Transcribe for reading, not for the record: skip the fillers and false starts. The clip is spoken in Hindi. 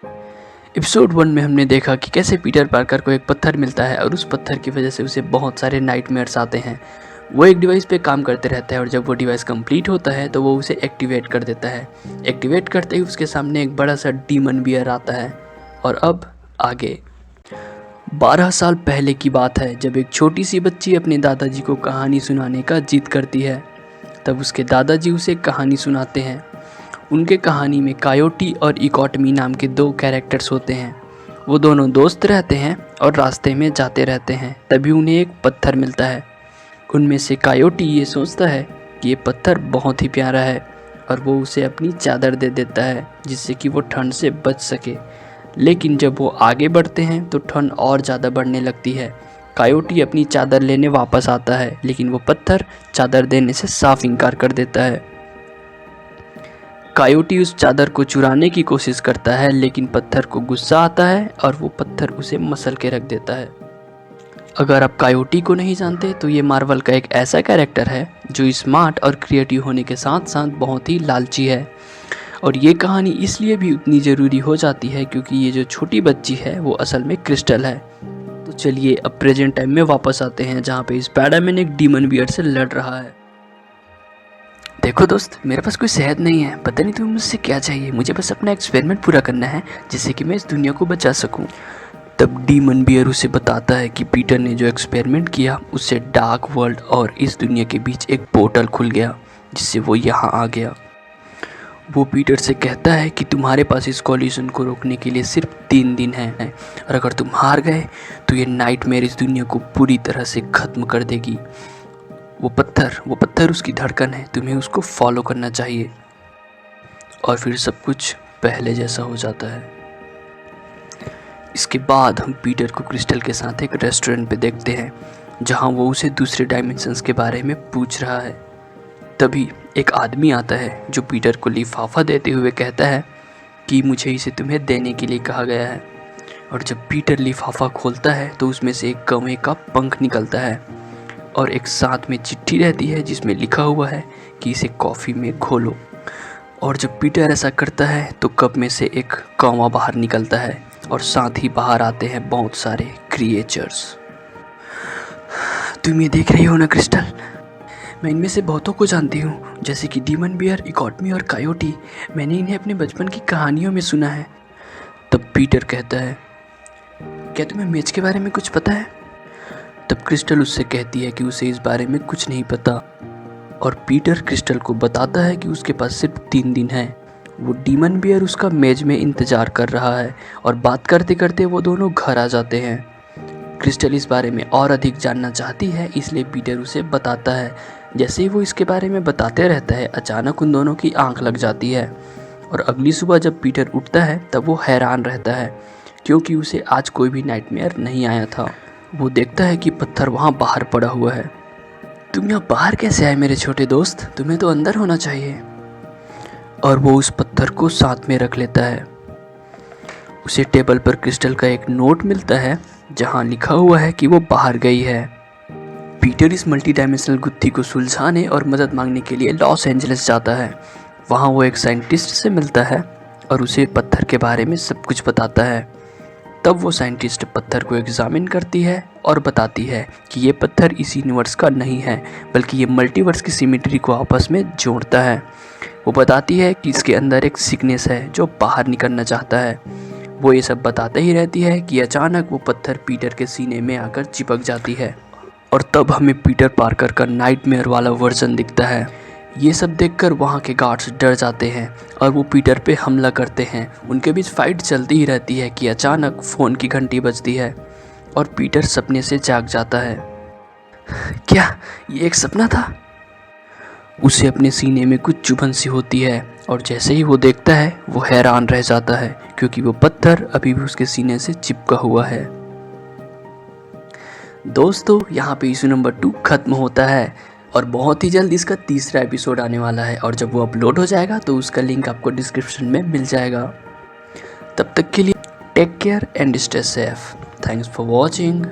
एपिसोड 1 में हमने देखा कि कैसे पीटर पार्कर को एक पत्थर मिलता है और उस पत्थर की वजह से उसे बहुत सारे नाइटमेयर्स आते हैं। वो एक डिवाइस पे काम करते रहता है और जब वो डिवाइस कंप्लीट होता है तो वो उसे एक्टिवेट कर देता है। एक्टिवेट करते ही उसके सामने एक बड़ा सा डीमन बियर आता है। और अब आगे 12 साल पहले की बात है, जब एक छोटी सी बच्ची अपने दादाजी को कहानी सुनाने का जिद करती है। तब उसके दादाजी उसे कहानी सुनाते हैं। उनके कहानी में कायोटी और इकोटमी नाम के दो कैरेक्टर्स होते हैं। वो दोनों दोस्त रहते हैं और रास्ते में जाते रहते हैं। तभी उन्हें एक पत्थर मिलता है। उनमें से कायोटी ये सोचता है कि ये पत्थर बहुत ही प्यारा है और वो उसे अपनी चादर दे देता है जिससे कि वो ठंड से बच सके। लेकिन जब वो आगे बढ़ते हैं तो ठंड और ज़्यादा बढ़ने लगती है। कायोटी अपनी चादर लेने वापस आता है, लेकिन वो पत्थर चादर देने से साफ इनकार कर देता है। कायोटी उस चादर को चुराने की कोशिश करता है, लेकिन पत्थर को गुस्सा आता है और वो पत्थर उसे मसल के रख देता है। अगर आप कायोटी को नहीं जानते तो ये मार्वल का एक ऐसा कैरेक्टर है जो स्मार्ट और क्रिएटिव होने के साथ साथ बहुत ही लालची है। और ये कहानी इसलिए भी उतनी ज़रूरी हो जाती है क्योंकि ये जो छोटी बच्ची है वो असल में क्रिस्टल है। तो चलिए अब प्रेजेंट टाइम में वापस आते हैं, जहाँ पे स्पाइडरमैन एक डीमन बियर से लड़ रहा है। देखो दोस्त, मेरे पास कोई सेहत नहीं है, पता नहीं तुम्हें मुझसे क्या चाहिए। मुझे बस अपना एक्सपेरिमेंट पूरा करना है जिससे कि मैं इस दुनिया को बचा सकूं। तब डीमन बियर उसे बताता है कि पीटर ने जो एक्सपेरिमेंट किया उससे डार्क वर्ल्ड और इस दुनिया के बीच एक पोर्टल खुल गया जिससे वो यहाँ आ गया। वो पीटर से कहता है कि तुम्हारे पास इस कॉलिजन को रोकने के लिए सिर्फ 3 दिन हैं और अगर तुम हार गए तो ये नाइटमेयर इस दुनिया को पूरी तरह से ख़त्म कर देगी। वो पत्थर उसकी धड़कन है, तुम्हें उसको फॉलो करना चाहिए। और फिर सब कुछ पहले जैसा हो जाता है। इसके बाद हम पीटर को क्रिस्टल के साथ एक रेस्टोरेंट पे देखते हैं जहां वो उसे दूसरे डायमेंशंस के बारे में पूछ रहा है। तभी एक आदमी आता है जो पीटर को लिफाफा देते हुए कहता है कि मुझे इसे तुम्हें देने के लिए कहा गया है। और जब पीटर लिफाफा खोलता है तो उसमें से एक कौवे का पंख निकलता है और एक साथ में चिट्ठी रहती है जिसमें लिखा हुआ है कि इसे कॉफ़ी में घोलो। और जब पीटर ऐसा करता है तो कप में से एक कौवा बाहर निकलता है और साथ ही बाहर आते हैं बहुत सारे क्रिएचर्स। तुम ये देख रही हो ना क्रिस्टल, मैं इनमें से बहुतों को जानती हूँ, जैसे कि डीमन बियर, इकोटमी और कायोटी। मैंने इन्हें अपने बचपन की कहानियों में सुना है। तब पीटर कहता है, क्या तुम्हें मेज के बारे में कुछ पता है? तब क्रिस्टल उससे कहती है कि उसे इस बारे में कुछ नहीं पता। और पीटर क्रिस्टल को बताता है कि उसके पास सिर्फ 3 दिन हैं। वो डीमन बियर उसका मेज में इंतज़ार कर रहा है और बात करते करते वो दोनों घर आ जाते हैं। क्रिस्टल इस बारे में और अधिक जानना चाहती है, इसलिए पीटर उसे बताता है। जैसे ही वो इसके बारे में बताते रहता है, अचानक उन दोनों की आंख लग जाती है। और अगली सुबह जब पीटर उठता है तब वो हैरान रहता है क्योंकि उसे आज कोई भी नाइटमेयर नहीं आया था। वो देखता है कि पत्थर वहाँ बाहर पड़ा हुआ है। तुम यहाँ बाहर कैसे आए मेरे छोटे दोस्त? तुम्हें तो अंदर होना चाहिए। और वो उस पत्थर को साथ में रख लेता है। उसे टेबल पर क्रिस्टल का एक नोट मिलता है जहाँ लिखा हुआ है कि वो बाहर गई है। पीटर इस मल्टी डायमेंशनल गुत्थी को सुलझाने और मदद मांगने के लिए लॉस एंजलिस जाता है। वहाँ वो एक साइंटिस्ट से मिलता है और उसे पत्थर के बारे में सब कुछ बताता है। तब वो साइंटिस्ट पत्थर को एग्जामिन करती है और बताती है कि ये पत्थर इस यूनिवर्स का नहीं है, बल्कि ये मल्टीवर्स की सिमेट्री को आपस में जोड़ता है। वो बताती है कि इसके अंदर एक सिकनेस है जो बाहर निकलना चाहता है। वो ये सब बताते ही रहती है कि अचानक वो पत्थर पीटर के सीने में आकर चिपक जाती है और तब हमें पीटर पार्कर का नाइटमेयर वाला वर्जन दिखता है। ये सब देखकर वहाँ के गार्ड्स डर जाते हैं और वो पीटर पे हमला करते हैं। उनके बीच फाइट चलती ही रहती है कि अचानक फ़ोन की घंटी बजती है और पीटर सपने से जाग जाता है। क्या ये एक सपना था? उसे अपने सीने में कुछ चुभन सी होती है और जैसे ही वो देखता है वो हैरान रह जाता है क्योंकि वो पत्थर अभी भी उसके सीने से चिपका हुआ है। दोस्तों, यहाँ पे इशू नंबर 2 खत्म होता है और बहुत ही जल्द इसका 3रा एपिसोड आने वाला है और जब वो अपलोड हो जाएगा तो उसका लिंक आपको डिस्क्रिप्शन में मिल जाएगा। तब तक के लिए take care and stay safe. Thanks for watching.